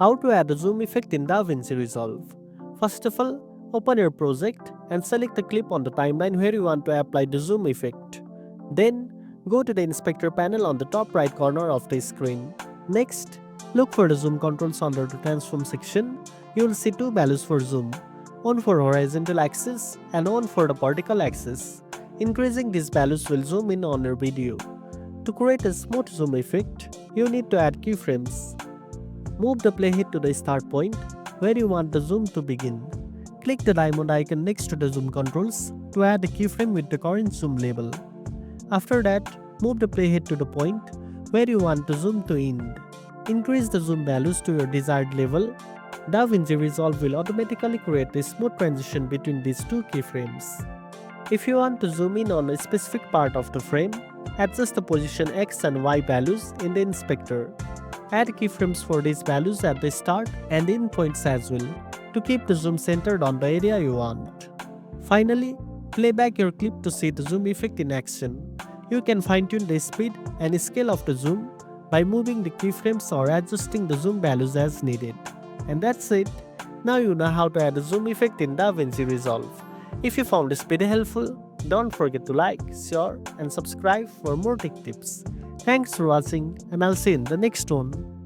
How to add a zoom effect in DaVinci Resolve. First of all, open your project and select the clip on the timeline where you want to apply the zoom effect. Then, go to the inspector panel on the top right corner of the screen. Next, look for the zoom controls under the transform section. You will see two values for zoom, one for horizontal axis and one for the vertical axis. Increasing these values will zoom in on your video. To create a smooth zoom effect, you need to add keyframes. Move the playhead to the start point where you want the zoom to begin. Click the diamond icon next to the zoom controls to add a keyframe with the current zoom level. After that, move the playhead to the point where you want the zoom to end. Increase the zoom values to your desired level. DaVinci Resolve will automatically create a smooth transition between these two keyframes. If you want to zoom in on a specific part of the frame, adjust the position X and Y values in the inspector. Add keyframes for these values at the start and end points as well to keep the zoom centered on the area you want. Finally, play back your clip to see the zoom effect in action. You can fine-tune the speed and scale of the zoom by moving the keyframes or adjusting the zoom values as needed. And that's it. Now you know how to add a zoom effect in DaVinci Resolve. If you found this video helpful, don't forget to like, share and subscribe for more tech tips. Thanks for watching and I'll see you in the next one.